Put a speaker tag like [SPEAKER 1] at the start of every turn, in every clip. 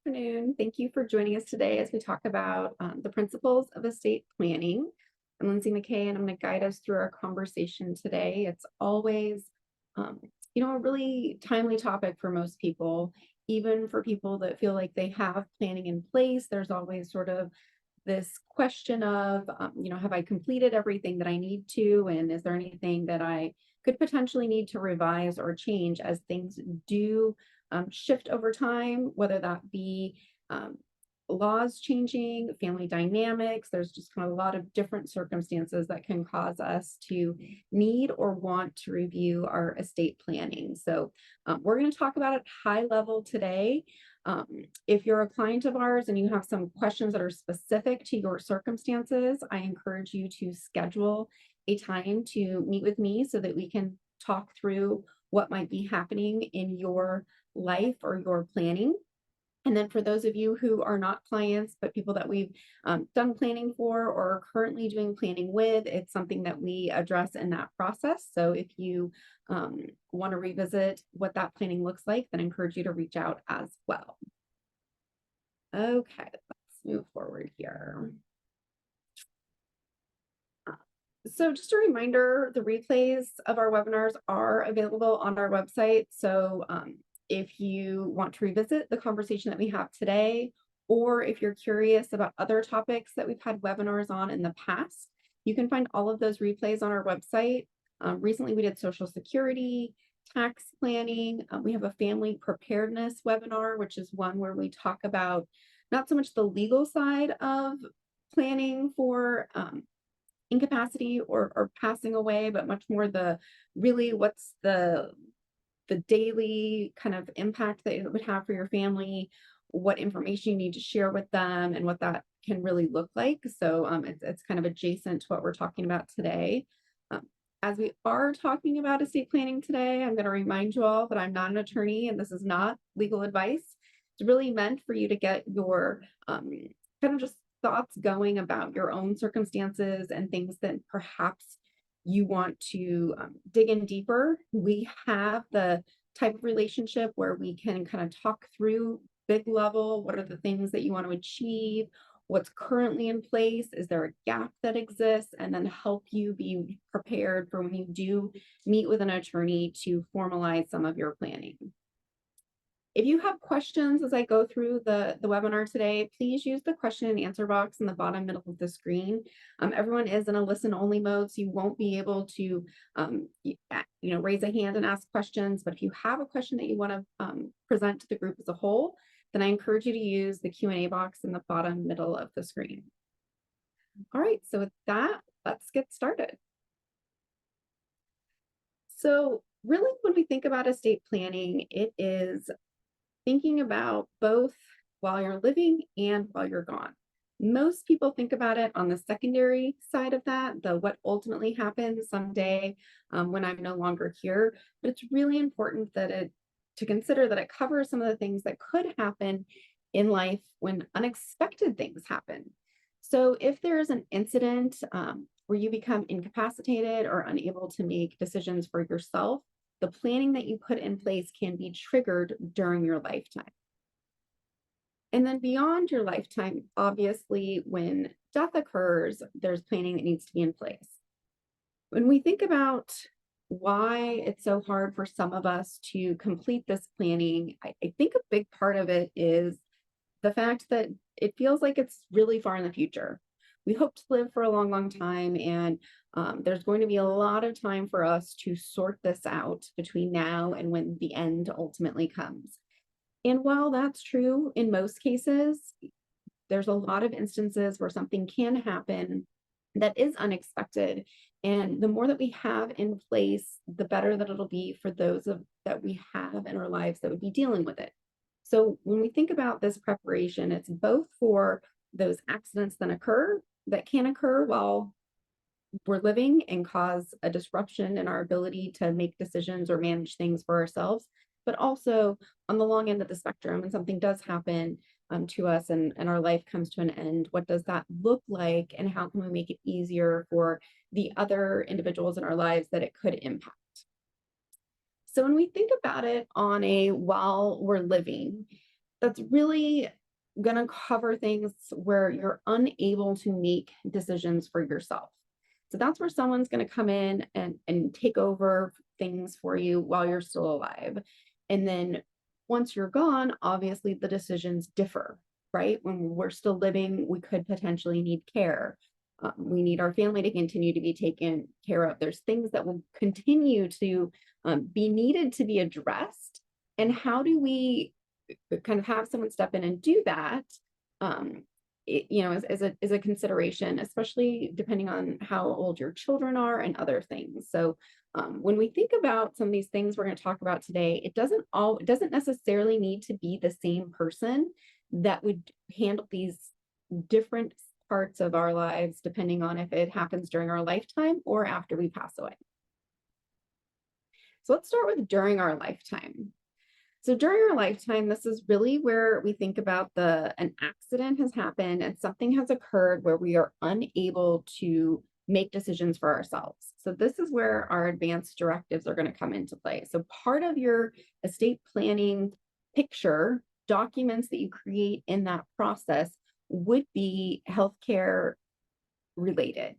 [SPEAKER 1] afternoon. Thank you for joining us today as we talk about the principles of estate planning. I'm Lindsey McKay, and I'm going to guide us through our conversation today. It's always, um, a really timely topic for most people, even for people that feel like they have planning in place. There's always sort of this question of, have I completed everything that I need to? And is there anything that I could potentially need to revise or change as things do shift over time, whether that be um, laws changing, family dynamics? There's just kind of a lot of different circumstances that can cause us to need or want to review our estate planning. So we're going to talk about it high level today. Um, if you're a client of ours and you have some questions that are specific to your circumstances, I encourage you to schedule a time to meet with me so that we can talk through what might be happening in your life or your planning. And then for those of you who are not clients, but people that we've done planning for or are currently doing planning with, it's something that we address in that process. So if you want to revisit what that planning looks like, then I encourage you to reach out as well. Okay, let's move forward here. So just a reminder, the replays of our webinars are available on our website. So if you want to revisit the conversation that we have today, or if you're curious about other topics that we've had webinars on in the past, you can find all of those replays on our website. Recently, we did Social Security, tax planning. We have a family preparedness webinar, which is one where we talk about not so much the legal side of planning for incapacity or passing away, but much more the really what's the daily kind of impact that it would have for your family, what information you need to share with them, and what that can really look like. So it's kind of adjacent to what we're talking about today. As we are talking about estate planning today, I'm going to remind you all that I'm not an attorney and this is not legal advice. It's really meant for you to get your kind of just thoughts going about your own circumstances and things that perhaps you want to dig in deeper. We have the type of relationship where we can kind of talk through big level, what are the things that you want to achieve, what's currently in place, is there a gap that exists, and then help you be prepared for when you do meet with an attorney to formalize some of your planning. If you have questions as I go through the webinar today, please use the question and answer box in the bottom middle of the screen. Everyone is in a listen only mode, so you won't be able to raise a hand and ask questions. But if you have a question that you want to present to the group as a whole, then I encourage you to use the Q&A box in the bottom middle of the screen. All right, so with that, let's get started. So really, when we think about estate planning, it is thinking about both while you're living and while you're gone. Most people think about it on the secondary side of that, the what ultimately happens someday when I'm no longer here. But it's really important to consider that it covers some of the things that could happen in life when unexpected things happen. So if there is an incident where you become incapacitated or unable to make decisions for yourself, the planning that you put in place can be triggered during your lifetime. And then beyond your lifetime, obviously, when death occurs, there's planning that needs to be in place. When we think about why it's so hard for some of us to complete this planning, I think a big part of it is the fact that it feels like it's really far in the future. We hope to live for a long, long time, and there's going to be a lot of time for us to sort this out between now and when the end ultimately comes. And while that's true in most cases, there's a lot of instances where something can happen that is unexpected. And the more that we have in place, the better that it'll be for those that we have in our lives that would be dealing with it. So when we think about this preparation, it's both for those accidents that can occur while we're living and cause a disruption in our ability to make decisions or manage things for ourselves, but also on the long end of the spectrum, when something does happen to us and our life comes to an end, what does that look like, and how can we make it easier for the other individuals in our lives that it could impact? So when we think about it on a while we're living, that's really going to cover things where you're unable to make decisions for yourself. So that's where someone's going to come in and take over things for you while you're still alive. And then once you're gone, obviously the decisions differ, right? When we're still living, we could potentially need care. We need our family to continue to be taken care of. There's things that will continue to be needed to be addressed. And how do we kind of have someone step in and do that? As a consideration, especially depending on how old your children are and other things. So when we think about some of these things we're going to talk about today, it doesn't necessarily need to be the same person that would handle these different parts of our lives, depending on if it happens during our lifetime or after we pass away. So let's start with during our lifetime. So during our lifetime, this is really where we think about an accident has happened and something has occurred where we are unable to make decisions for ourselves. So this is where our advanced directives are going to come into play. So part of your estate planning picture, documents that you create in that process would be healthcare related.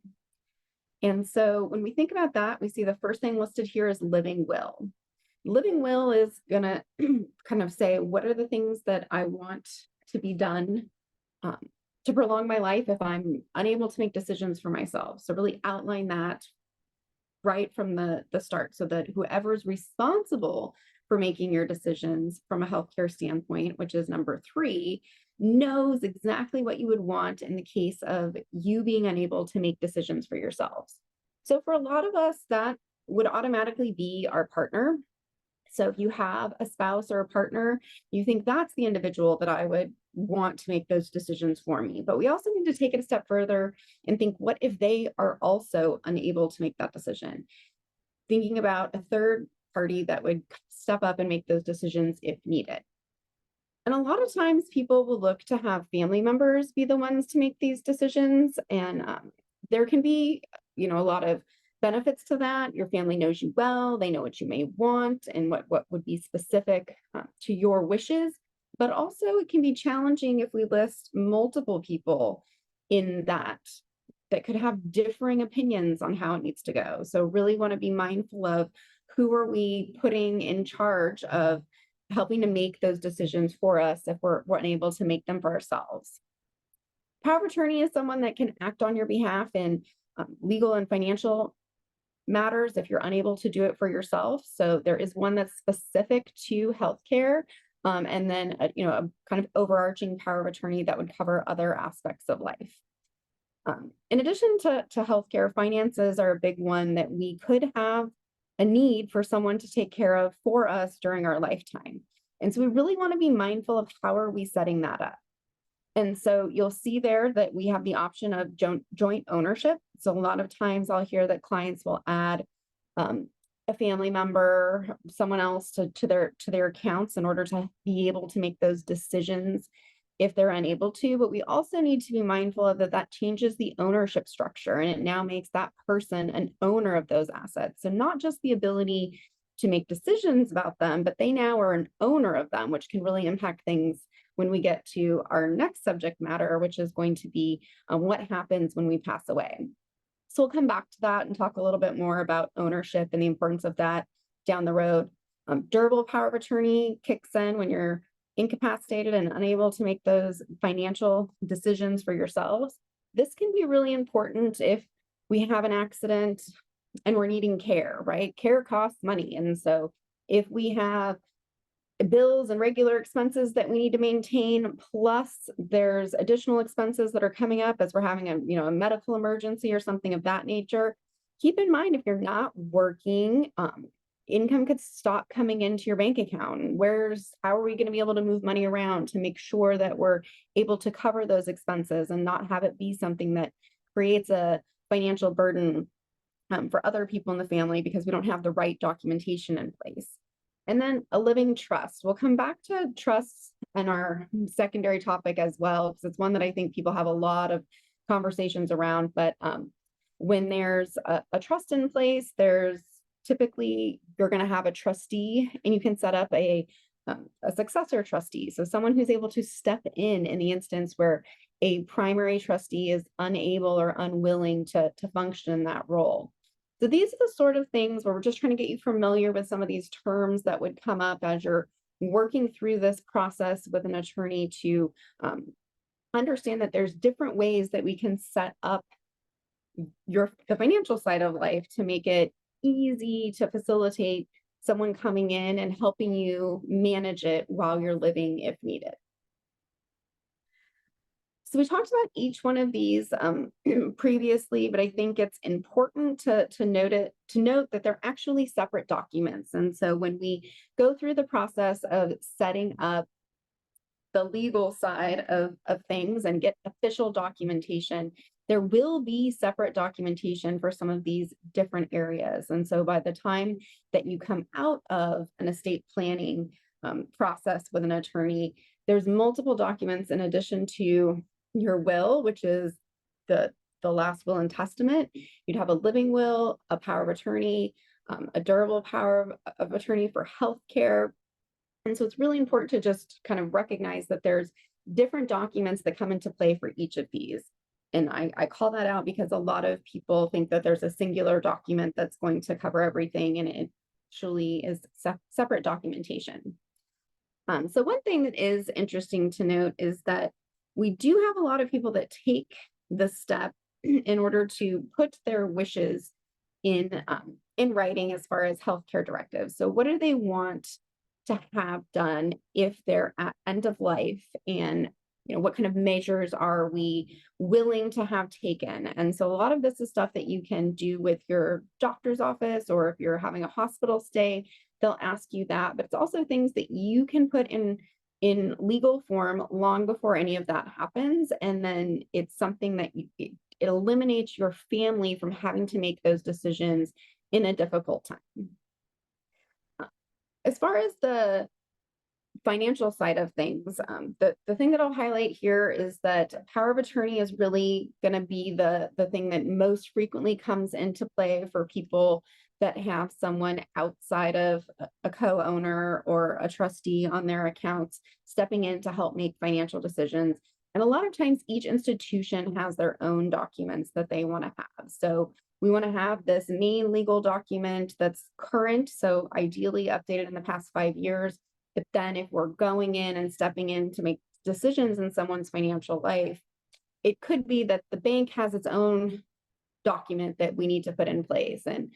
[SPEAKER 1] And so when we think about that, we see the first thing listed here is living will. Living will is going to kind of say, what are the things that I want to be done to prolong my life if I'm unable to make decisions for myself? So really outline that right from the start so that whoever's responsible for making your decisions from a healthcare standpoint, which is number 3, knows exactly what you would want in the case of you being unable to make decisions for yourselves. So for a lot of us, that would automatically be our partner. So if you have a spouse or a partner, you think that's the individual that I would want to make those decisions for me. But we also need to take it a step further and think, what if they are also unable to make that decision? Thinking about a third party that would step up and make those decisions if needed. And a lot of times people will look to have family members be the ones to make these decisions. And there can be, a lot of benefits to that. Your family knows you well, they know what you may want and what would be specific to your wishes. But also it can be challenging if we list multiple people in that could have differing opinions on how it needs to go. So really want to be mindful of who are we putting in charge of helping to make those decisions for us if we're unable to make them for ourselves. Power of attorney is someone that can act on your behalf in legal and financial matters if you're unable to do it for yourself. So there is one that's specific to healthcare, and then a kind of overarching power of attorney that would cover other aspects of life. In addition to healthcare, finances are a big one that we could have a need for someone to take care of for us during our lifetime. And so we really want to be mindful of how are we setting that up. And so you'll see there that we have the option of joint ownership. So a lot of times I'll hear that clients will add a family member, someone else to their accounts in order to be able to make those decisions if they're unable to. But we also need to be mindful of that changes the ownership structure, and it now makes that person an owner of those assets. So not just the ability to make decisions about them, but they now are an owner of them, which can really impact things when we get to our next subject matter, which is going to be what happens when we pass away. So we'll come back to that and talk a little bit more about ownership and the importance of that down the road. Durable power of attorney kicks in when you're incapacitated and unable to make those financial decisions for yourselves. This can be really important if we have an accident and we're needing care, right? Care costs money. And so if we have bills and regular expenses that we need to maintain, plus there's additional expenses that are coming up as we're having a medical emergency or something of that nature, keep in mind, if you're not working, income could stop coming into your bank account. How are we going to be able to move money around to make sure that we're able to cover those expenses and not have it be something that creates a financial burden for other people in the family because we don't have the right documentation in place. And then a living trust. We'll come back to trusts and our secondary topic as well, because it's one that I think people have a lot of conversations around. But when there's a trust in place, there's typically you're going to have a trustee, and you can set up a a successor trustee, so someone who's able to step in the instance where a primary trustee is unable or unwilling to function in that role. So these are the sort of things where we're just trying to get you familiar with some of these terms that would come up as you're working through this process with an attorney to understand that there's different ways that we can set up the financial side of life to make it easy to facilitate someone coming in and helping you manage it while you're living if needed. So we talked about each one of these previously, but I think it's important to note that they're actually separate documents. And so when we go through the process of setting up the legal side of things and get official documentation, there will be separate documentation for some of these different areas. And so by the time that you come out of an estate planning process with an attorney, there's multiple documents in addition to your will, which is the last will and testament. You'd have a living will, a power of attorney, a durable power of attorney for healthcare. And so it's really important to just kind of recognize that there's different documents that come into play for each of these. And I call that out because a lot of people think that there's a singular document that's going to cover everything, and it actually is separate documentation. So one thing that is interesting to note is that we do have a lot of people that take the step in order to put their wishes in writing as far as healthcare directives. So what do they want to have done if they're at end of life, and what kind of measures are we willing to have taken? And so a lot of this is stuff that you can do with your doctor's office, or if you're having a hospital stay, they'll ask you that. But it's also things that you can put in legal form long before any of that happens. And then it's something that it eliminates your family from having to make those decisions in a difficult time. As far as the financial side of things, the thing that I'll highlight here is that power of attorney is really going to be the thing that most frequently comes into play for people that have someone outside of a co-owner or a trustee on their accounts stepping in to help make financial decisions. And a lot of times each institution has their own documents that they want to have. So we want to have this main legal document that's current, so ideally updated in the past 5 years. But then if we're going in and stepping in to make decisions in someone's financial life, it could be that the bank has its own document that we need to put in place. And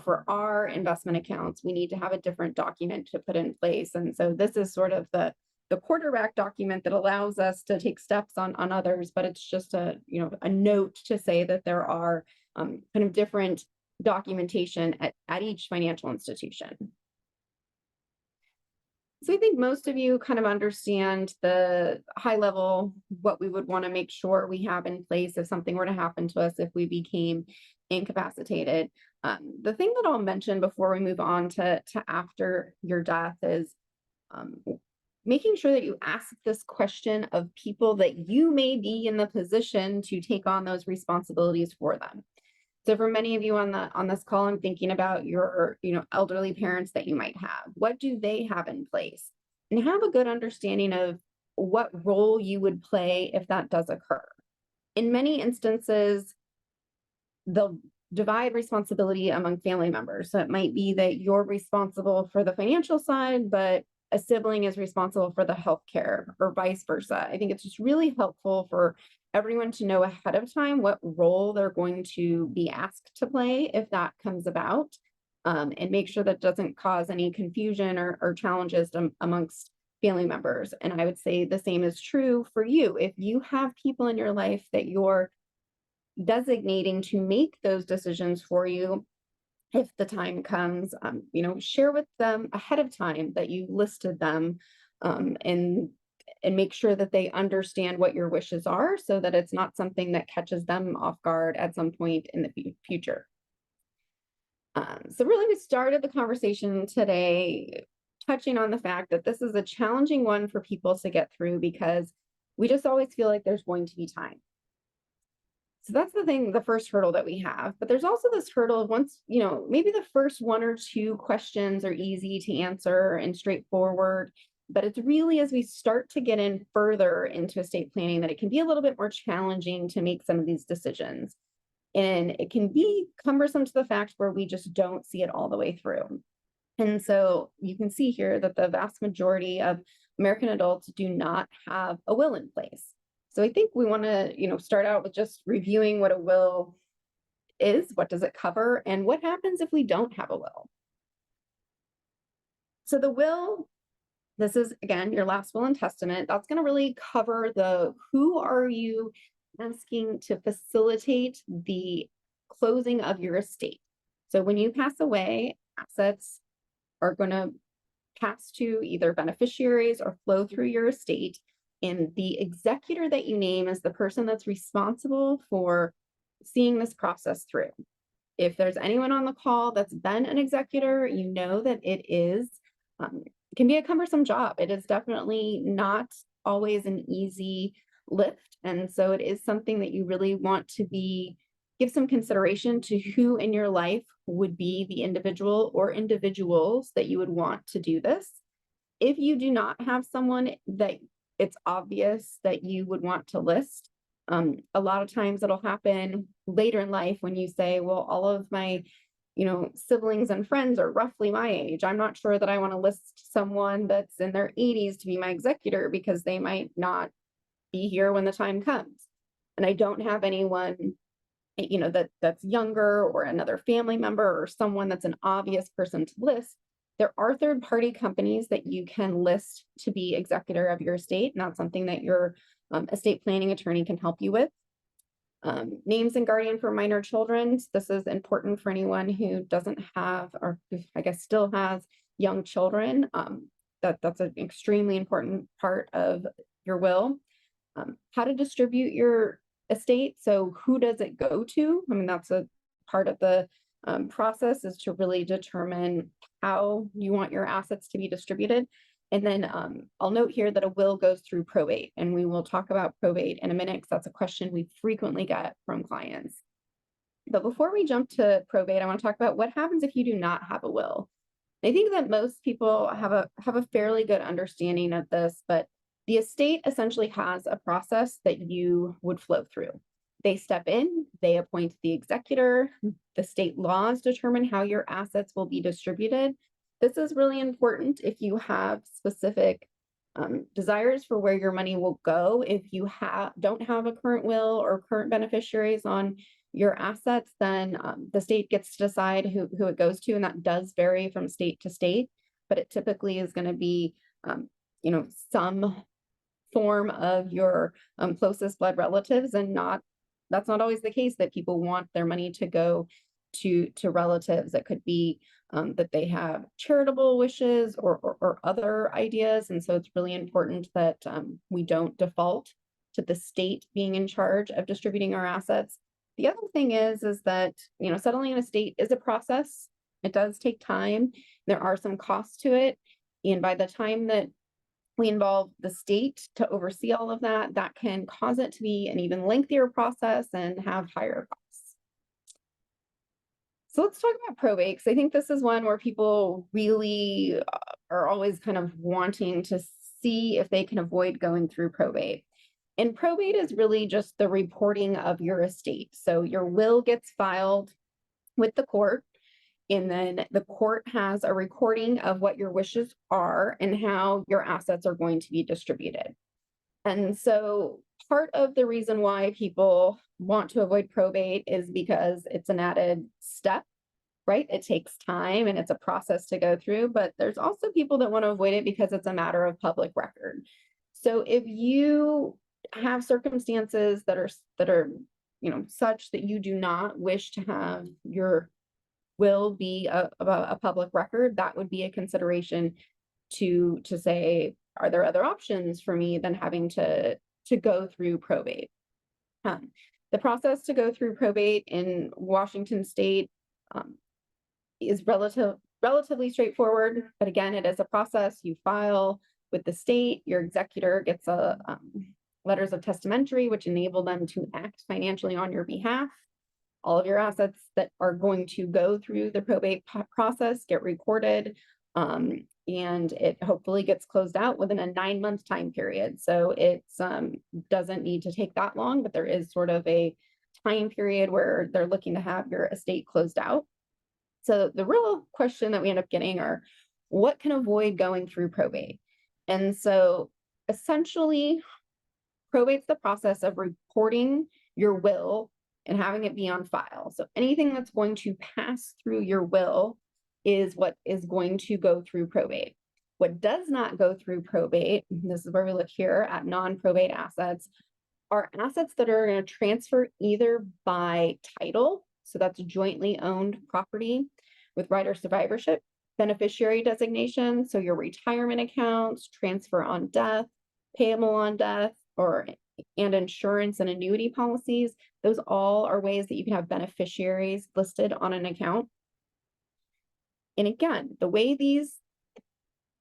[SPEAKER 1] for our investment accounts, we need to have a different document to put in place. And so this is sort of the quarterback document that allows us to take steps on others, but it's just a note to say that there are kind of different documentation at each financial institution. So I think most of you kind of understand the high level, what we would want to make sure we have in place if something were to happen to us if we became incapacitated. The thing that I'll mention before we move on to after your death is making sure that you ask this question of people that you may be in the position to take on those responsibilities for them. So for many of you on this call, I'm thinking about your elderly parents that you might have. What do they have in place? And have a good understanding of what role you would play if that does occur. In many instances, they'll divide responsibility among family members. So it might be that you're responsible for the financial side, but a sibling is responsible for the healthcare, or vice versa. I think it's just really helpful for everyone to know ahead of time what role they're going to be asked to play if that comes about, and make sure that doesn't cause any confusion or challenges amongst family members. And I would say the same is true for you. If you have people in your life that you're designating to make those decisions for you, if the time comes, share with them ahead of time that you listed them, and make sure that they understand what your wishes are, so that it's not something that catches them off guard at some point in the future. So really, we started the conversation today touching on the fact that this is a challenging one for people to get through, because we just always feel like there's going to be time. So that's the thing, the first hurdle that we have. But there's also this hurdle of once, maybe the first one or two questions are easy to answer and straightforward. But it's really as we start to get in further into estate planning that it can be a little bit more challenging to make some of these decisions. And it can be cumbersome to the fact where we just don't see it all the way through. And so you can see here that the vast majority of American adults do not have a will in place. So I think we want to, start out with just reviewing what a will is, what does it cover, and what happens if we don't have a will. So the will, this is again your last will and testament. That's going to really cover the who are you asking to facilitate the closing of your estate. So when you pass away, assets are going to pass to either beneficiaries or flow through your estate. And the executor that you name is the person that's responsible for seeing this process through. If there's anyone on the call that's been an executor, you know that it can be a cumbersome job. It is definitely not always an easy lift. And so it is something that you really want to give some consideration to who in your life would be the individual or individuals that you would want to do this. If you do not have someone that it's obvious that you would want to list, a lot of times it'll happen later in life when you say, well, all of my siblings and friends are roughly my age. I'm not sure that I want to list someone that's in their 80s to be my executor because they might not be here when the time comes. And I don't have anyone that's younger or another family member or someone that's an obvious person to list. There are third-party companies that you can list to be executor of your estate, and that's something that your estate planning attorney can help you with. Names and guardian for minor children. This is important for anyone who doesn't have, or I guess still has young children. That's an extremely important part of your will. How to distribute your estate. So who does it go to? I mean, that's a part of the process is to really determine how you want your assets to be distributed. And then I'll note here that a will goes through probate, and we will talk about probate in a minute because that's a question we frequently get from clients. But before we jump to probate, I want to talk about what happens if you do not have a will. I think that most people have a fairly good understanding of this, but the estate essentially has a process that you would flow through. They step in, they appoint the executor, the state laws determine how your assets will be distributed. This is really important if you have specific desires for where your money will go. If you don't have a current will or current beneficiaries on your assets, then the state gets to decide who it goes to, and that does vary from state to state, but it typically is going to be some form of your closest blood relatives, and that's not always the case that people want their money to go to relatives. It could be that they have charitable wishes or other ideas, and so it's really important that we don't default to the state being in charge of distributing our assets. The other thing is that settling an estate is a process. It does take time. There are some costs to it, and by the time that we involve the state to oversee all of that, that can cause it to be an even lengthier process and have higher costs. So let's talk about probate, because I think this is one where people really are always kind of wanting to see if they can avoid going through probate. And probate is really just the reporting of your estate. So your will gets filed with the court, and then the court has a recording of what your wishes are and how your assets are going to be distributed. And so part of the reason why people want to avoid probate is because it's an added step, right? It takes time and it's a process to go through, but there's also people that want to avoid it because it's a matter of public record. So if you have circumstances that are such that you do not wish to have your will be a public record, that would be a consideration to say, are there other options for me than having to go through probate? The process to go through probate in Washington State is relatively straightforward, but again, it is a process. You file with the state, your executor gets a letters of testamentary, which enable them to act financially on your behalf. All of your assets that are going to go through the probate process get recorded, and it hopefully gets closed out within a 9-month time period. So it doesn't need to take that long, but there is sort of a time period where they're looking to have your estate closed out. So the real question that we end up getting are, what can avoid going through probate? And so essentially, probate's the process of reporting your will and having it be on file. So anything that's going to pass through your will is what is going to go through probate. What does not go through probate, this is where we look here at non-probate assets, are assets that are going to transfer either by title, so that's jointly owned property with right or survivorship, beneficiary designation, so your retirement accounts, transfer on death, payable on death, and insurance and annuity policies. Those all are ways that you can have beneficiaries listed on an account. And again, the way these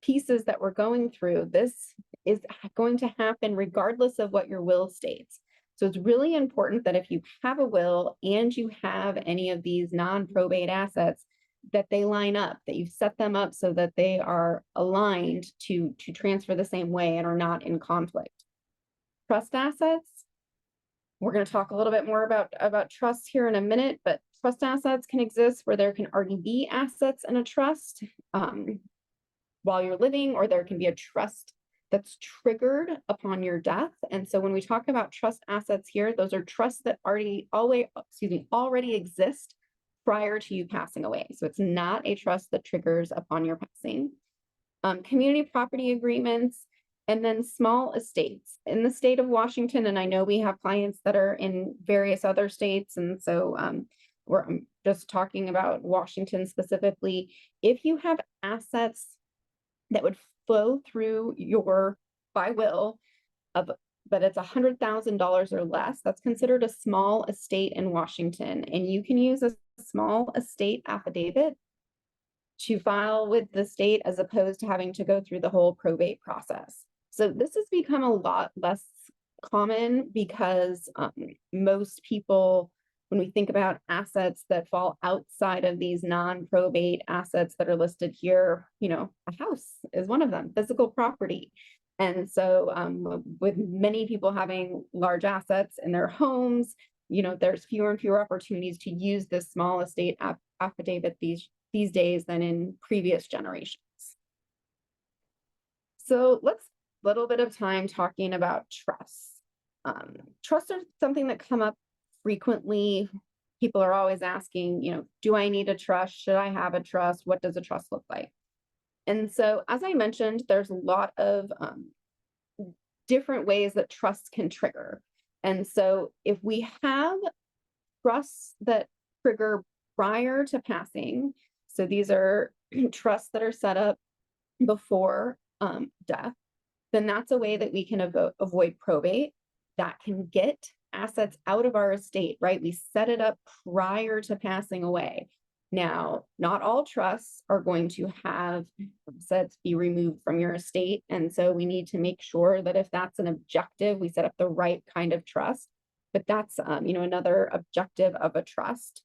[SPEAKER 1] pieces that we're going through, this is going to happen regardless of what your will states. So it's really important that if you have a will and you have any of these non-probate assets, that they line up, that you've set them up so that they are aligned to transfer the same way and are not in conflict. Trust assets, we're going to talk a little bit more about trusts here in a minute, but trust assets can exist where there can already be assets in a trust while you're living, or there can be a trust that's triggered upon your death. And so when we talk about trust assets here, those are trusts that already exist prior to you passing away. So it's not a trust that triggers upon your passing. Community property agreements, and then small estates. In the state of Washington, and I know we have clients that are in various other states, and so I'm just talking about Washington specifically. If you have assets that would flow through your by will but it's $100,000 or less, that's considered a small estate in Washington, and you can use a small estate affidavit to file with the state as opposed to having to go through the whole probate process. So this has become a lot less common because most people, when we think about assets that fall outside of these non-probate assets that are listed here, a house is one of them, physical property. And so with many people having large assets in their homes, there's fewer and fewer opportunities to use this small estate affidavit these days than in previous generations. So let's a little bit of time talking about trusts. Trusts are something that come up frequently. People are always asking, do I need a trust? Should I have a trust? What does a trust look like? And so, as I mentioned, there's a lot of different ways that trusts can trigger. And so if we have trusts that trigger prior to passing, so these are trusts that are set up before death, then that's a way that we can avoid probate. That can get assets out of our estate, right? We set it up prior to passing away. Now, not all trusts are going to have assets be removed from your estate. And so we need to make sure that if that's an objective, we set up the right kind of trust. But that's, another objective of a trust,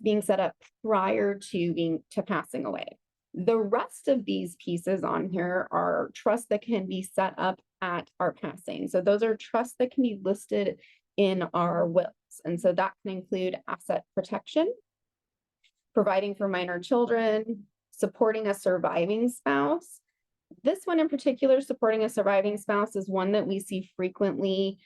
[SPEAKER 1] being set up prior to passing away. The rest of these pieces on here are trusts that can be set up at our passing. So those are trusts that can be listed in our wills. And so that can include asset protection, providing for minor children, supporting a surviving spouse. This one in particular, supporting a surviving spouse, is one that we see frequently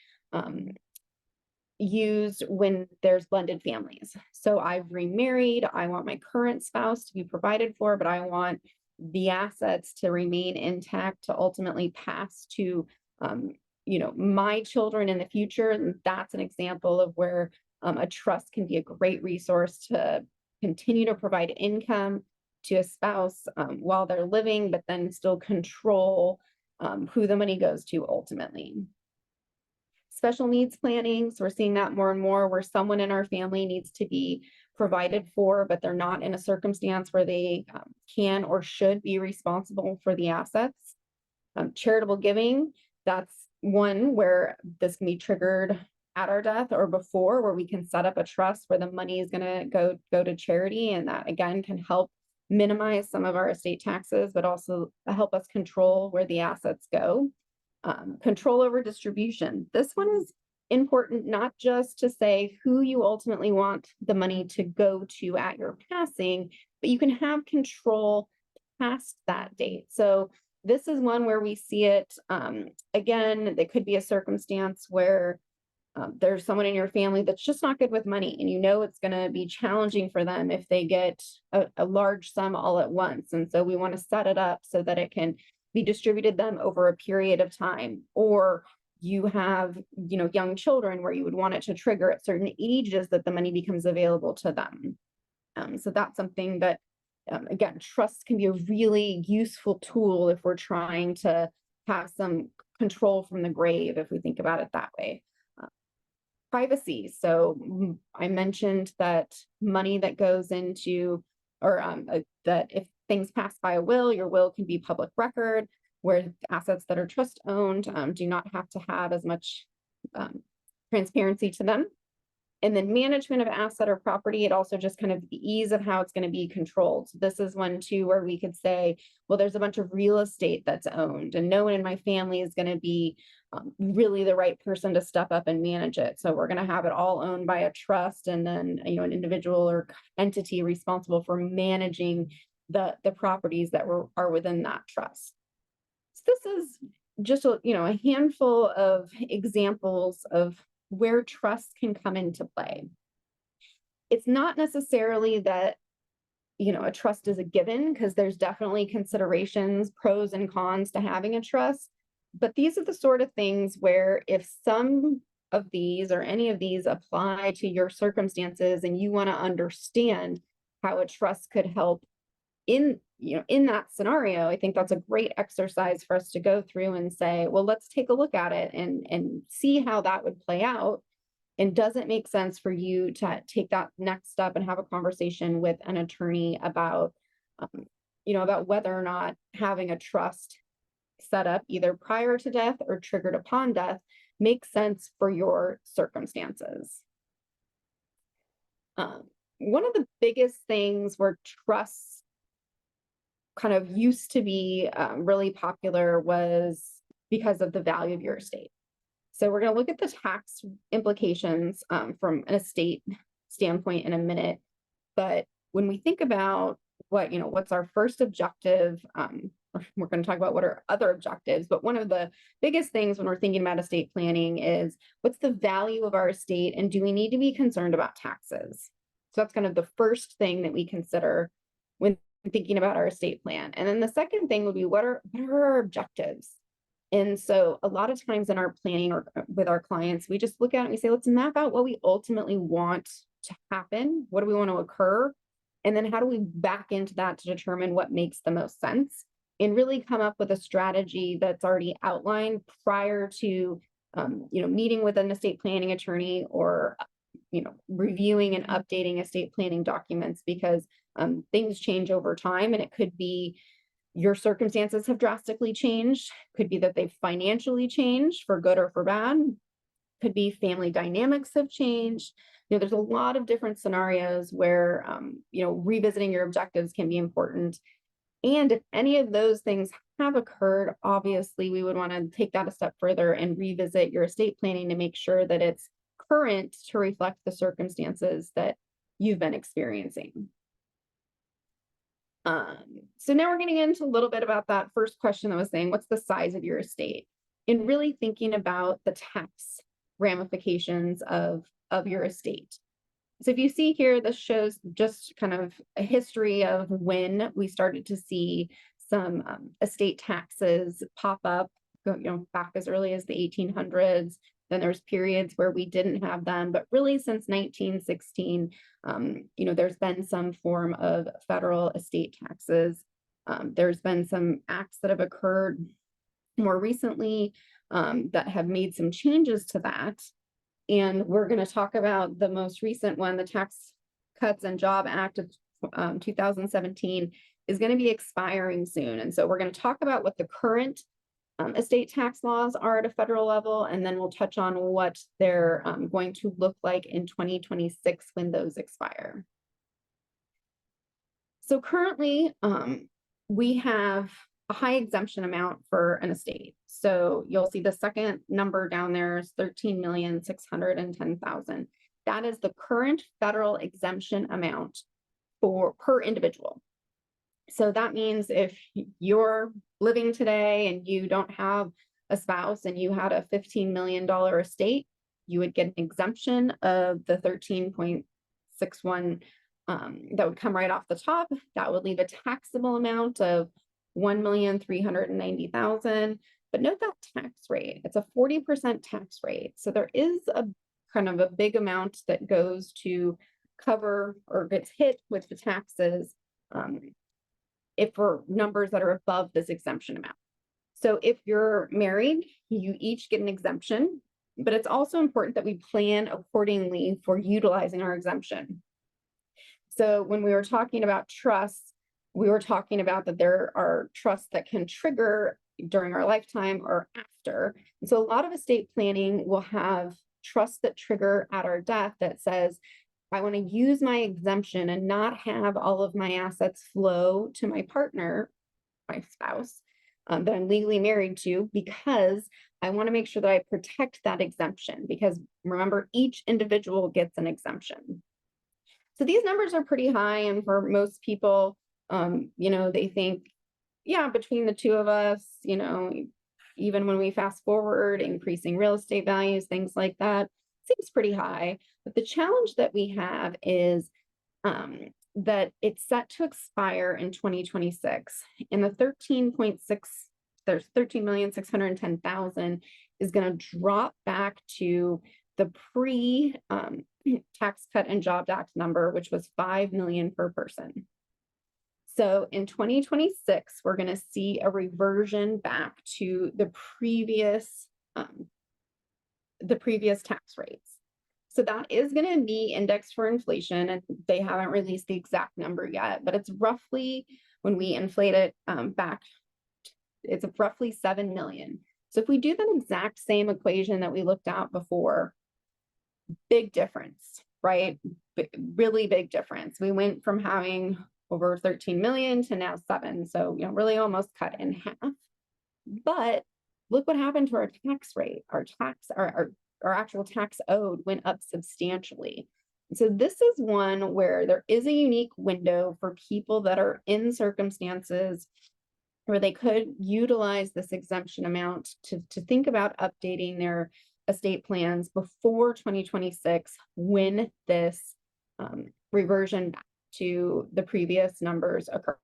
[SPEAKER 1] used when there's blended families. So I've remarried, I want my current spouse to be provided for, but I want the assets to remain intact to ultimately pass to my children in the future. And that's an example of where a trust can be a great resource to continue to provide income to a spouse while they're living, but then still control who the money goes to ultimately. Special needs planning, so we're seeing that more and more, where someone in our family needs to be provided for, but they're not in a circumstance where they can or should be responsible for the assets. Charitable giving, that's one where this can be triggered at our death or before, where we can set up a trust where the money is going to go to charity, and that again can help minimize some of our estate taxes, but also help us control where the assets go. Control over distribution. This one is important, not just to say who you ultimately want the money to go to at your passing, but you can have control past that date. So this is one where we see it, again, there could be a circumstance where there's someone in your family that's just not good with money, and you know it's going to be challenging for them if they get a large sum all at once. And so we want to set it up so that it can be distributed them over a period of time. Or you have, young children where you would want it to trigger at certain ages that the money becomes available to them. So that's something that, again, trust can be a really useful tool if we're trying to have some control from the grave, if we think about it that way. Privacy. So I mentioned that money that goes into, or that if things pass by a will, your will can be public record, where assets that are trust owned do not have to have as much transparency to them. And then management of asset or property, it also just kind of the ease of how it's going to be controlled. So this is one too where we could say, well, there's a bunch of real estate that's owned, and no one in my family is going to be really the right person to step up and manage it. So we're going to have it all owned by a trust, and then an individual or entity responsible for managing the properties that are within that trust. So this is just a handful of examples of where trust can come into play. It's not necessarily that, a trust is a given, because there's definitely considerations, pros and cons to having a trust. But these are the sort of things where if some of these or any of these apply to your circumstances and you want to understand how a trust could help in that scenario, I think that's a great exercise for us to go through and say, well, let's take a look at it and see how that would play out. And does it make sense for you to take that next step and have a conversation with an attorney about, about whether or not having a trust set up either prior to death or triggered upon death makes sense for your circumstances. One of the biggest things where trusts kind of used to be really popular was because of the value of your estate. So we're going to look at the tax implications from an estate standpoint in a minute. But when we think about what's our first objective, we're going to talk about what are other objectives, but one of the biggest things when we're thinking about estate planning is what's the value of our estate, and do we need to be concerned about taxes? So that's kind of the first thing that we consider when thinking about our estate plan. And then the second thing would be what are our objectives? And so a lot of times in our planning or with our clients, we just look at it and we say, let's map out what we ultimately want to happen. What do we want to occur? And then how do we back into that to determine what makes the most sense, and really come up with a strategy that's already outlined prior to, meeting with an estate planning attorney or, reviewing and updating estate planning documents, because things change over time, and it could be your circumstances have drastically changed. Could be that they've financially changed for good or for bad. Could be family dynamics have changed. There's a lot of different scenarios where, revisiting your objectives can be important. And if any of those things have occurred, obviously we would want to take that a step further and revisit your estate planning to make sure that it's current to reflect the circumstances that you've been experiencing. So now we're getting into a little bit about that first question that was saying, what's the size of your estate? And really thinking about the tax ramifications of your estate. So if you see here, this shows just kind of a history of when we started to see some estate taxes pop up, back as early as the 1800s. Then there's periods where we didn't have them, but really since 1916, there's been some form of federal estate taxes. There's been some acts that have occurred more recently that have made some changes to that. And we're going to talk about the most recent one, the Tax Cuts and Job Act of 2017 is going to be expiring soon. And so we're going to talk about what the current estate tax laws are at a federal level, and then we'll touch on what they're going to look like in 2026 when those expire. So currently, we have a high exemption amount for an estate. So you'll see the second number down there is 13,610,000. That is the current federal exemption amount for per individual. So that means if you're living today and you don't have a spouse and you had a $15 million estate, you would get an exemption of the 13.61 that would come right off the top. That would leave a taxable amount of 1,390,000. But note that tax rate, it's a 40% tax rate. So there is a kind of a big amount that goes to cover or gets hit with the taxes if for numbers that are above this exemption amount. So if you're married, you each get an exemption, but it's also important that we plan accordingly for utilizing our exemption. So when we were talking about trusts, we were talking about that there are trusts that can trigger during our lifetime or after. And so a lot of estate planning will have trusts that trigger at our death that says, I want to use my exemption and not have all of my assets flow to my partner, my spouse, that I'm legally married to, because I want to make sure that I protect that exemption, because remember, each individual gets an exemption. So these numbers are pretty high, and for most people, they think, yeah, between the two of us, even when we fast forward, increasing real estate values, things like that, seems pretty high. But the challenge that we have is that it's set to expire in 2026, and the 13,610,000 is going to drop back to the pre-Tax Cut and Jobs Act number, which was 5 million per person. So in 2026, we're going to see a reversion back to the previous tax rates. So that is going to be indexed for inflation, and they haven't released the exact number yet, but it's roughly, when we inflate it back, it's roughly 7 million. So if we do that exact same equation that we looked at before, big difference, right? Really big difference. We went from having over 13 million to now 7. So, really almost cut in half. But look what happened to our tax rate. Our actual tax owed went up substantially. So this is one where there is a unique window for people that are in circumstances where they could utilize this exemption amount to think about updating their estate plans before 2026, when this reversion back to the previous numbers occur.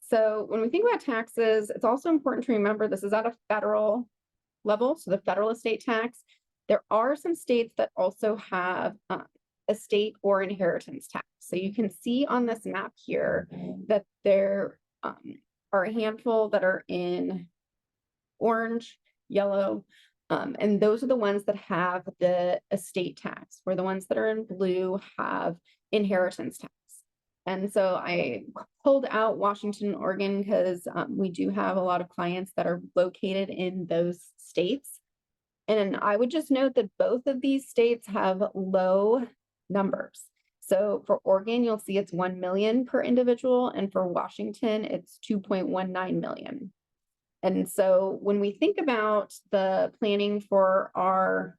[SPEAKER 1] So when we think about taxes, it's also important to remember this is at a federal level, so the federal estate tax. There are some states that also have estate or inheritance tax. So you can see on this map here that there are a handful that are in orange, yellow, and those are the ones that have the estate tax, where the ones that are in blue have inheritance tax. And so I pulled out Washington and Oregon because we do have a lot of clients that are located in those states. And I would just note that both of these states have low numbers. So for Oregon, you'll see it's 1 million per individual, and for Washington, it's 2.19 million. And so when we think about the planning for our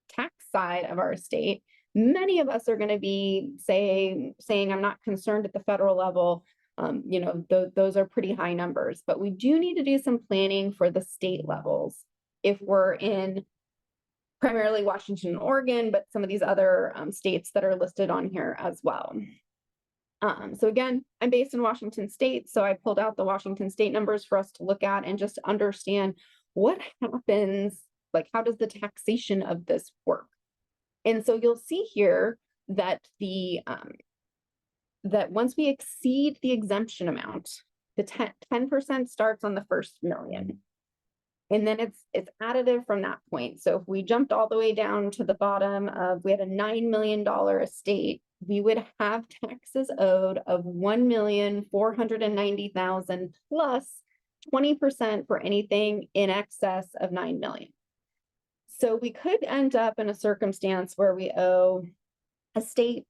[SPEAKER 1] tax side of our estate, many of us are going to be saying, I'm not concerned at the federal level. Those are pretty high numbers, but we do need to do some planning for the state levels if we're in primarily Washington and Oregon, but some of these other states that are listed on here as well. So again, I'm based in Washington State, so I pulled out the Washington State numbers for us to look at and just understand what happens, like how does the taxation of this work? And so you'll see here that that once we exceed the exemption amount, the 10% starts on the first million. And then it's additive from that point. So if we jumped all the way down to the bottom of, we had a $9 million estate, we would have taxes owed of $1,490,000 plus 20% for anything in excess of 9 million. So we could end up in a circumstance where we owe a state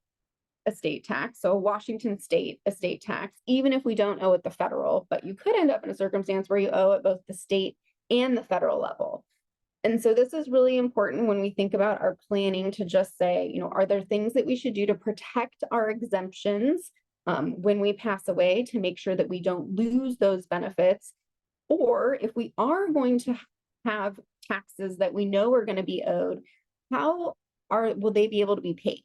[SPEAKER 1] estate tax, so Washington state estate tax, even if we don't owe it the federal, but you could end up in a circumstance where you owe it both the state and the federal level. And so this is really important when we think about our planning to just say, are there things that we should do to protect our exemptions when we pass away to make sure that we don't lose those benefits? Or if we are going to have taxes that we know are going to be owed, how will they be able to be paid?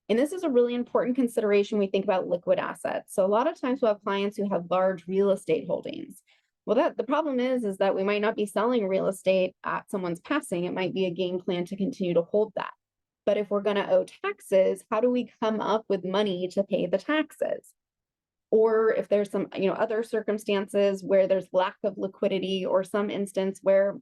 [SPEAKER 1] And this is a really important consideration when we think about liquid assets. So a lot of times we'll have clients who have large real estate holdings. Well, the problem is that we might not be selling real estate at someone's passing. It might be a game plan to continue to hold that. But if we're going to owe taxes, how do we come up with money to pay the taxes? Or if there's some, other circumstances where there's lack of liquidity, or some instance where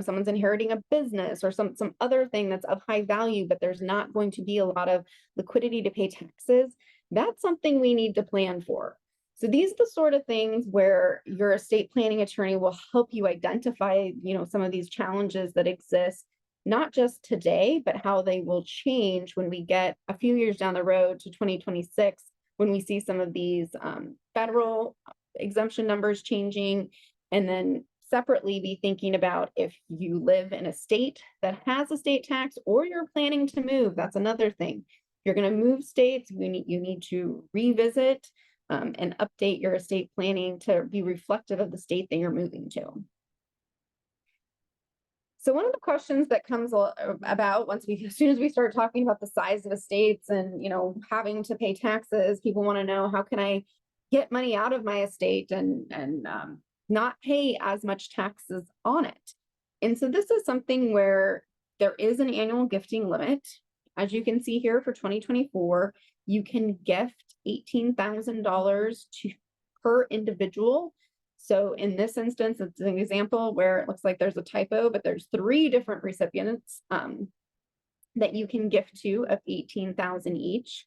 [SPEAKER 1] someone's inheriting a business or some other thing that's of high value, but there's not going to be a lot of liquidity to pay taxes, that's something we need to plan for. So these are the sort of things where your estate planning attorney will help you identify, some of these challenges that exist, not just today, but how they will change when we get a few years down the road to 2026, when we see some of these federal exemption numbers changing, and then separately be thinking about if you live in a state that has a state tax or you're planning to move. That's another thing. If you're going to move states, you need to revisit and update your estate planning to be reflective of the state that you're moving to. So one of the questions that comes about as soon as we start talking about the size of estates and having to pay taxes, people want to know, how can I get money out of my estate and not pay as much taxes on it? And so this is something where there is an annual gifting limit. As you can see here, for 2024, you can gift $18,000 per individual. So in this instance, it's an example where it looks like there's a typo, but there's 3 different recipients that you can gift to of $18,000 each.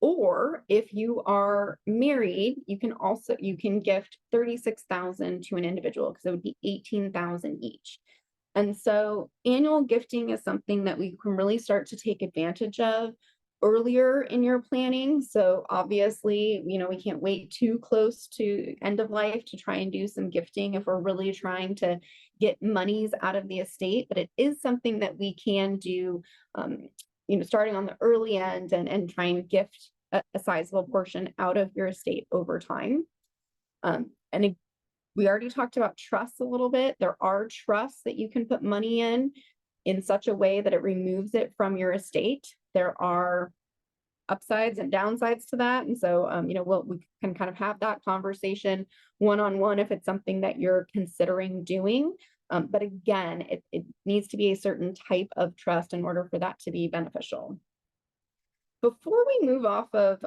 [SPEAKER 1] Or if you are married, you can gift $36,000 to an individual, because it would be $18,000 each. And so annual gifting is something that we can really start to take advantage of earlier in your planning. So obviously, we can't wait too close to end of life to try and do some gifting if we're really trying to get monies out of the estate, but it is something that we can do starting on the early end and try and gift a sizable portion out of your estate over time. And we already talked about trusts a little bit. There are trusts that you can put money in such a way that it removes it from your estate. There are upsides and downsides to that. And so, we can kind of have that conversation one-on-one if it's something that you're considering doing. But again, it needs to be a certain type of trust in order for that to be beneficial. Before we move off of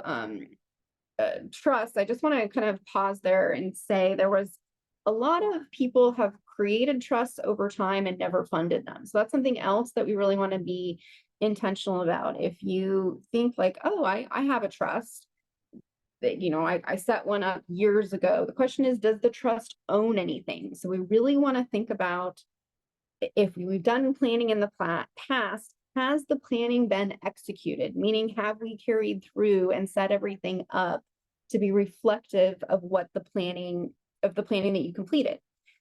[SPEAKER 1] trust, I just want to kind of pause there and say there was a lot of people have created trusts over time and never funded them. So that's something else that we really want to be intentional about. If you think like, oh, I have a trust that, I set one up years ago. The question is, does the trust own anything? So we really want to think about, if we've done planning in the past, has the planning been executed? Meaning, have we carried through and set everything up to be reflective of the planning that you completed?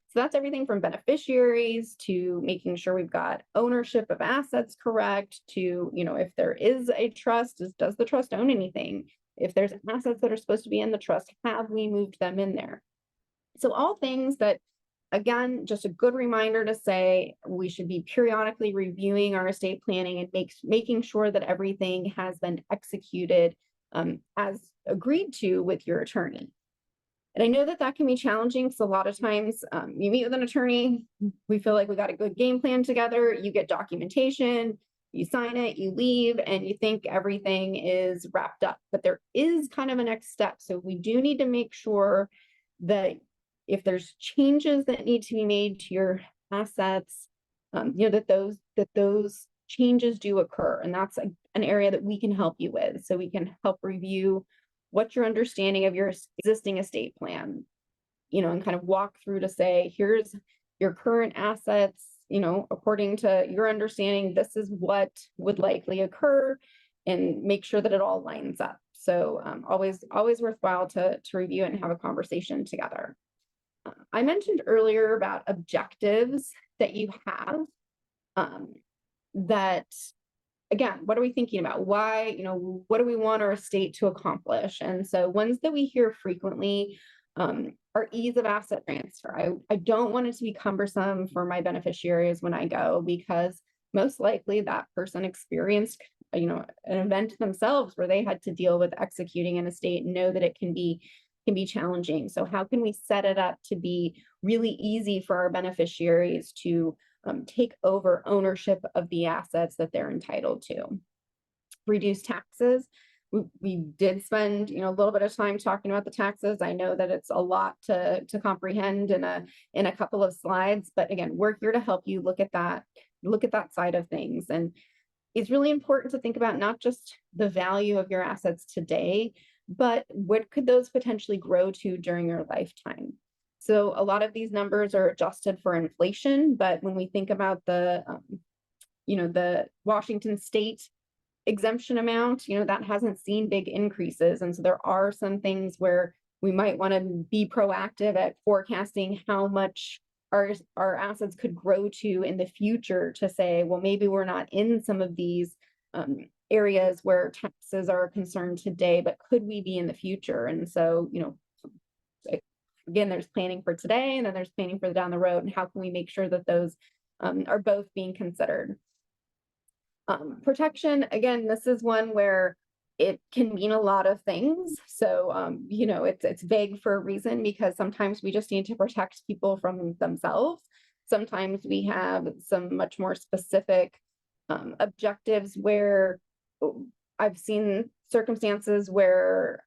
[SPEAKER 1] So that's everything from beneficiaries to making sure we've got ownership of assets correct, to, if there is a trust, does the trust own anything? If there's assets that are supposed to be in the trust, have we moved them in there? So all things that, again, just a good reminder to say we should be periodically reviewing our estate planning and making sure that everything has been executed as agreed to with your attorney. And I know that can be challenging, because a lot of times you meet with an attorney, we feel like we got a good game plan together, you get documentation, you sign it, you leave, and you think everything is wrapped up. But there is kind of a next step. So we do need to make sure that if there's changes that need to be made to your assets, that those changes do occur. And that's an area that we can help you with. So we can help review what's your understanding of your existing estate plan. and kind of walk through to say, here's your current assets, according to your understanding, this is what would likely occur, and make sure that it all lines up. So always worthwhile to review it and have a conversation together. I mentioned earlier about objectives that you have, that, again, what are we thinking about? Why, what do we want our estate to accomplish? And so ones that we hear frequently are ease of asset transfer. I don't want it to be cumbersome for my beneficiaries when I go, because most likely that person experienced, an event themselves where they had to deal with executing an estate and know that it can be challenging. So how can we set it up to be really easy for our beneficiaries to take over ownership of the assets that they're entitled to? Reduce taxes. We did spend a little bit of time talking about the taxes. I know that it's a lot to comprehend in a couple of slides, but again, we're here to help you look at that side of things. And it's really important to think about not just the value of your assets today, but what could those potentially grow to during your lifetime? So a lot of these numbers are adjusted for inflation, but when we think about the Washington state exemption amount, that hasn't seen big increases. And so there are some things where we might want to be proactive at forecasting how much our assets could grow to in the future, to say, well, maybe we're not in some of these areas where taxes are a concern today, but could we be in the future? And so, again, there's planning for today, and then there's planning for down the road, and how can we make sure that those are both being considered? Protection, again, this is one where it can mean a lot of things. So, it's vague for a reason, because sometimes we just need to protect people from themselves. Sometimes we have some much more specific objectives where I've seen circumstances where,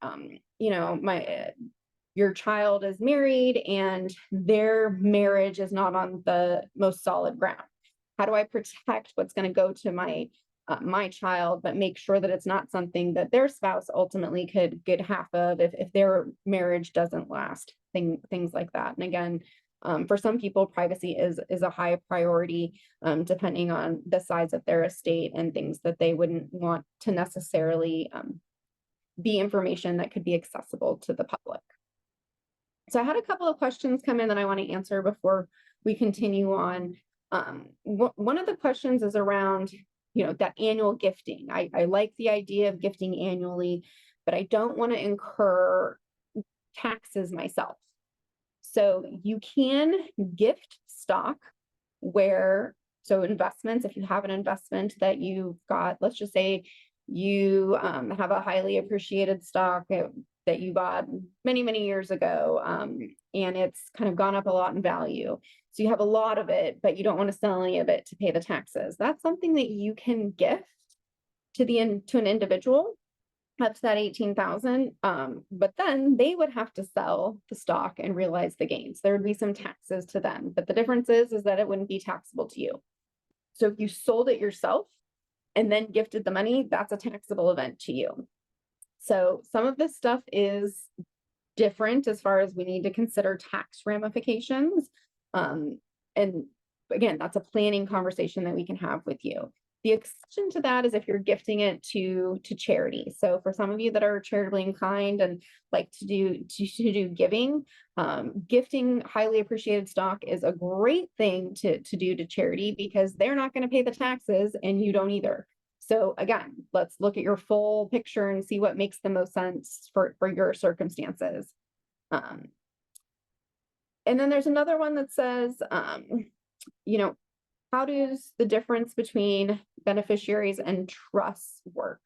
[SPEAKER 1] your child is married and their marriage is not on the most solid ground. How do I protect what's going to go to my child, but make sure that it's not something that their spouse ultimately could get half of if their marriage doesn't last? Things like that. And again, for some people, privacy is a high priority, depending on the size of their estate and things that they wouldn't want to necessarily be information that could be accessible to the public. So I had a couple of questions come in that I want to answer before we continue on. One of the questions is around, that annual gifting. I like the idea of gifting annually, but I don't want to incur taxes myself. So you can gift stock investments, if you have an investment that you've got, let's just say you have a highly appreciated stock that you bought many, many years ago, and it's kind of gone up a lot in value. So you have a lot of it, but you don't want to sell any of it to pay the taxes. That's something that you can gift to an individual up to that $18,000. But then they would have to sell the stock and realize the gains. There would be some taxes to them, but the difference is that it wouldn't be taxable to you. So if you sold it yourself and then gifted the money, that's a taxable event to you. So some of this stuff is different as far as we need to consider tax ramifications. And again, that's a planning conversation that we can have with you. The exception to that is if you're gifting it to charity. So for some of you that are charitably inclined and like to do giving, gifting highly appreciated stock is a great thing to do to charity, because they're not going to pay the taxes and you don't either. So again, let's look at your full picture and see what makes the most sense for your circumstances. And then there's another one that says, how does the difference between beneficiaries and trusts work?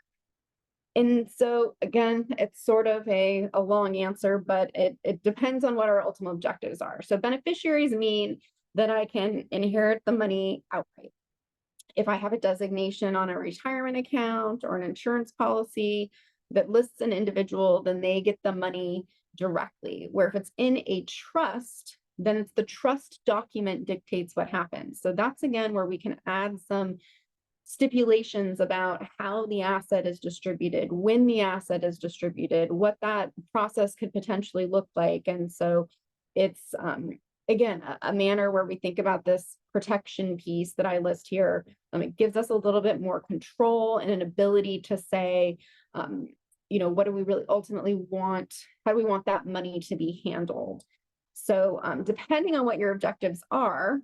[SPEAKER 1] And so again, it's sort of a long answer, but it depends on what our ultimate objectives are. So beneficiaries mean that I can inherit the money outright. If I have a designation on a retirement account or an insurance policy that lists an individual, then they get the money directly. Where if it's in a trust, then it's the trust document dictates what happens. So that's again where we can add some stipulations about how the asset is distributed, when the asset is distributed, what that process could potentially look like. And so it's, again, a manner where we think about this protection piece that I list here. It gives us a little bit more control and an ability to say, what do we really ultimately want? How do we want that money to be handled? So depending on what your objectives are,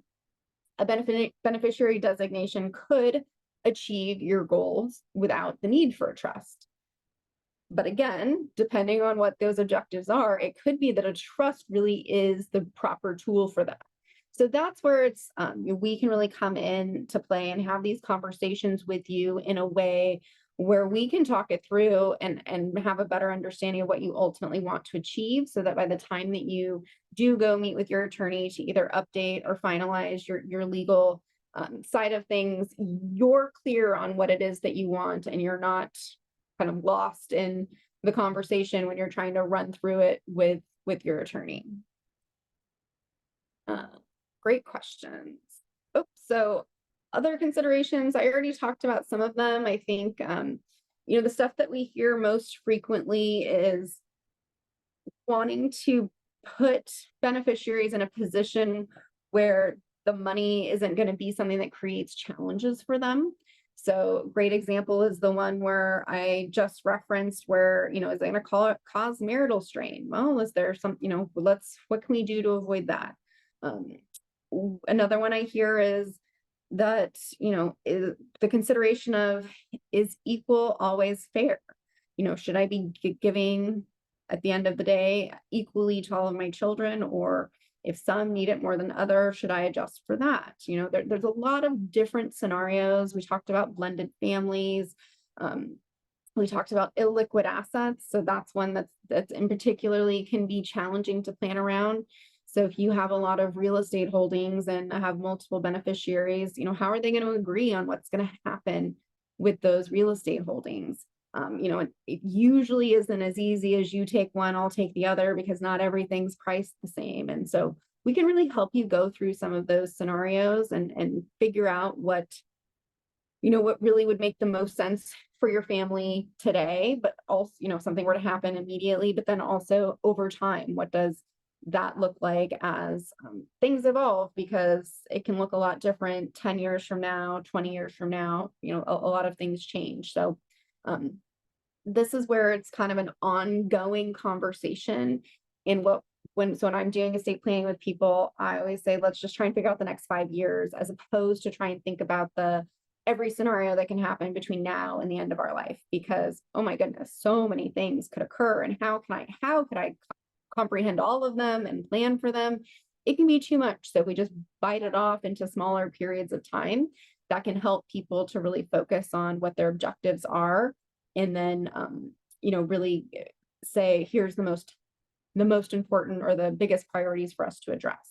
[SPEAKER 1] a beneficiary designation could achieve your goals without the need for a trust. But again, depending on what those objectives are, it could be that a trust really is the proper tool for that. So that's where it's we can really come in to play and have these conversations with you in a way where we can talk it through and have a better understanding of what you ultimately want to achieve, so that by the time that you do go meet with your attorney to either update or finalize your legal side of things, you're clear on what it is that you want, and you're not kind of lost in the conversation when you're trying to run through it with your attorney. Great questions. Oops, so other considerations, I already talked about some of them. I think, the stuff that we hear most frequently is wanting to put beneficiaries in a position where the money isn't going to be something that creates challenges for them. So great example is the one where I just referenced where, is it going to cause marital strain? Well, is there some, what can we do to avoid that? Another one I hear is that, is the consideration of, is equal always fair? Should I be giving at the end of the day equally to all of my children, or if some need it more than others, should I adjust for that? There's a lot of different scenarios. We talked about blended families. We talked about illiquid assets. So that's one that's in particularly can be challenging to plan around. So if you have a lot of real estate holdings and have multiple beneficiaries, how are they going to agree on what's going to happen with those real estate holdings? It usually isn't as easy as you take one, I'll take the other, because not everything's priced the same. And so we can really help you go through some of those scenarios and figure out what really would make the most sense for your family today, but also, something were to happen immediately, but then also over time, what does that look like as things evolve? Because it can look a lot different 10 years from now, 20 years from now, a lot of things change. So this is where it's kind of an ongoing conversation. And when I'm doing estate planning with people, I always say, let's just try and figure out the next 5 years, as opposed to try and think about every scenario that can happen between now and the end of our life, because, oh my goodness, so many things could occur. And how could I comprehend all of them and plan for them? It can be too much. So if we just bite it off into smaller periods of time, that can help people to really focus on what their objectives are. And then, really say, here's the most important or the biggest priorities for us to address.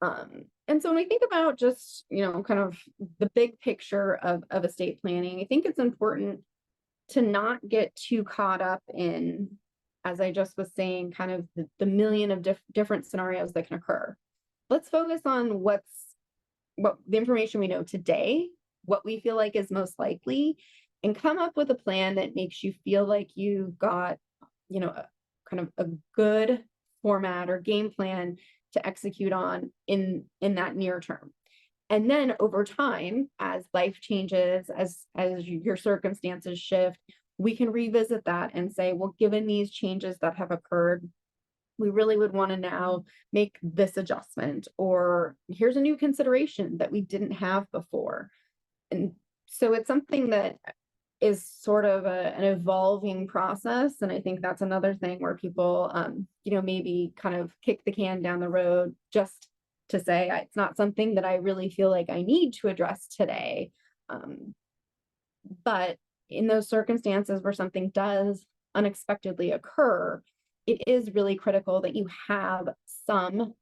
[SPEAKER 1] And so when we think about just, kind of the big picture of estate planning, I think it's important to not get too caught up in, as I just was saying, kind of the million of different scenarios that can occur. Let's focus on what the information we know today, what we feel like is most likely, and come up with a plan that makes you feel like you've got, kind of a good format or game plan to execute on in that near term. And then over time, as life changes, as your circumstances shift, we can revisit that and say, well, given these changes that have occurred, we really would want to now make this adjustment, or here's a new consideration that we didn't have before. And so it's something that is sort of an evolving process. And I think that's another thing where people, maybe kind of kick the can down the road just to say, it's not something that I really feel like I need to address today. But in those circumstances where something does unexpectedly occur, it is really critical that you have some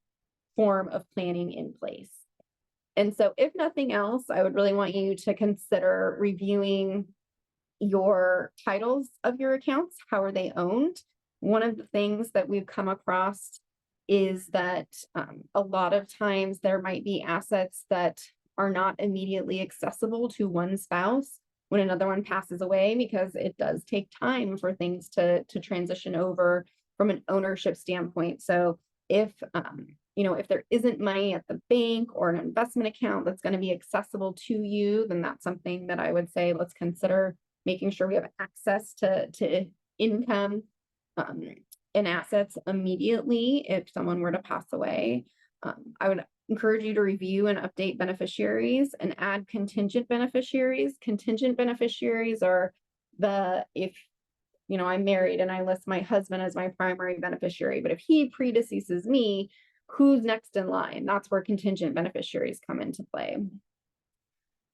[SPEAKER 1] form of planning in place. And so if nothing else, I would really want you to consider reviewing your titles of your accounts. How are they owned? One of the things that we've come across is that a lot of times there might be assets that are not immediately accessible to one spouse when another one passes away, because it does take time for things to transition over from an ownership standpoint. So if, if there isn't money at the bank or an investment account that's going to be accessible to you, then that's something that I would say, let's consider making sure we have access to income and assets immediately if someone were to pass away. I would encourage you to review and update beneficiaries and add contingent beneficiaries. Contingent beneficiaries are if I'm married and I list my husband as my primary beneficiary, but if he predeceases me, who's next in line? That's where contingent beneficiaries come into play.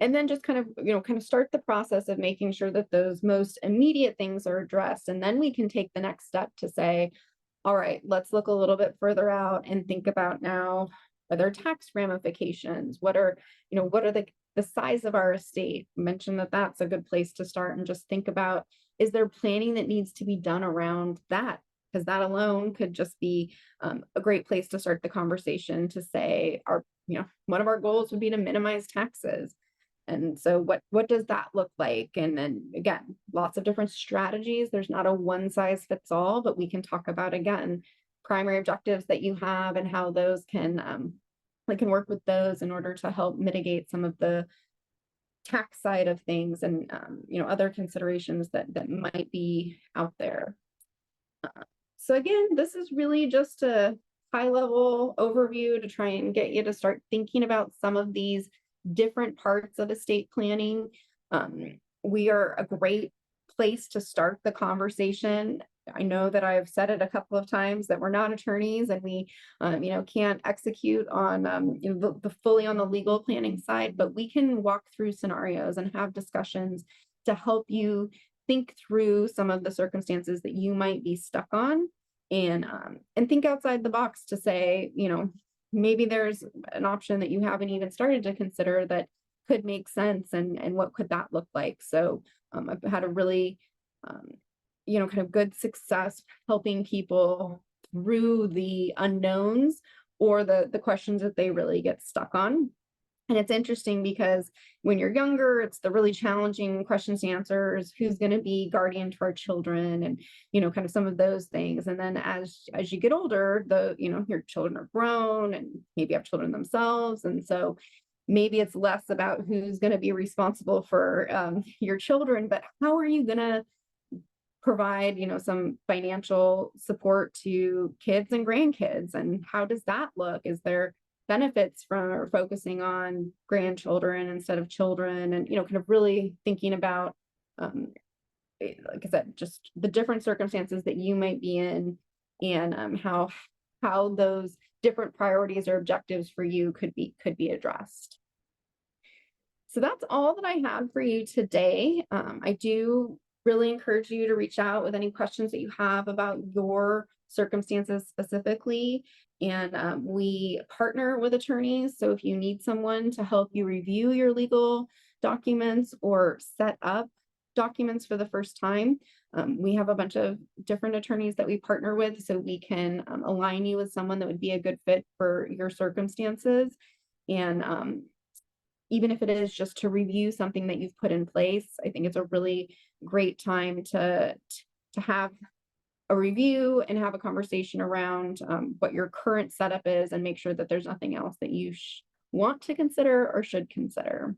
[SPEAKER 1] And then just kind of start the process of making sure that those most immediate things are addressed. And then we can take the next step to say, all right, let's look a little bit further out and think about now, are there tax ramifications? What are the size of our estate? Mention that that's a good place to start, and just think about, is there planning that needs to be done around that? Because that alone could just be a great place to start the conversation to say, one of our goals would be to minimize taxes. And so what does that look like? And then again, lots of different strategies. There's not a one size fits all, but we can talk about, again, primary objectives that you have and how those can work with those in order to help mitigate some of the tax side of things and other considerations that might be out there. So again, this is really just a high level overview to try and get you to start thinking about some of these different parts of estate planning. We are a great place to start the conversation. I know that I've said it a couple of times that we're not attorneys and we, can't execute on, the fully on the legal planning side, but we can walk through scenarios and have discussions to help you think through some of the circumstances that you might be stuck on, and think outside the box to say, maybe there's an option that you haven't even started to consider that could make sense, and what could that look like? So I've had a really, kind of good success helping people through the unknowns or the questions that they really get stuck on. And it's interesting because when you're younger, it's the really challenging questions and answers. Who's going to be guardian to our children, and kind of some of those things. And then as you get older, your children are grown and maybe have children themselves, and so maybe it's less about who's going to be responsible for your children, but how are you going to provide some financial support to kids and grandkids, and how does that look? Is there benefits from focusing on grandchildren instead of children, and kind of really thinking about like I said, just the different circumstances that you might be in, and how those different priorities or objectives for you could be addressed. So that's all that I had for you today. I do really encourage you to reach out with any questions that you have about your circumstances specifically. And we partner with attorneys. So if you need someone to help you review your legal documents or set up documents for the first time, we have a bunch of different attorneys that we partner with, so we can align you with someone that would be a good fit for your circumstances. And even if it is just to review something that you've put in place, I think it's a really great time to have a review and have a conversation around what your current setup is, and make sure that there's nothing else that you want to consider or should consider.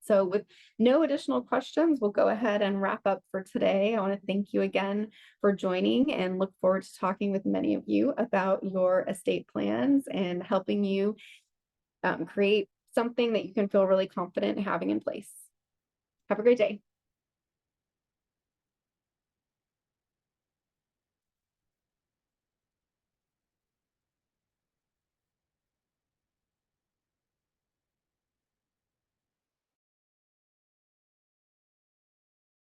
[SPEAKER 1] So with no additional questions, we'll go ahead and wrap up for today. I want to thank you again for joining, and look forward to talking with many of you about your estate plans and helping you create something that you can feel really confident having in place. Have a great day.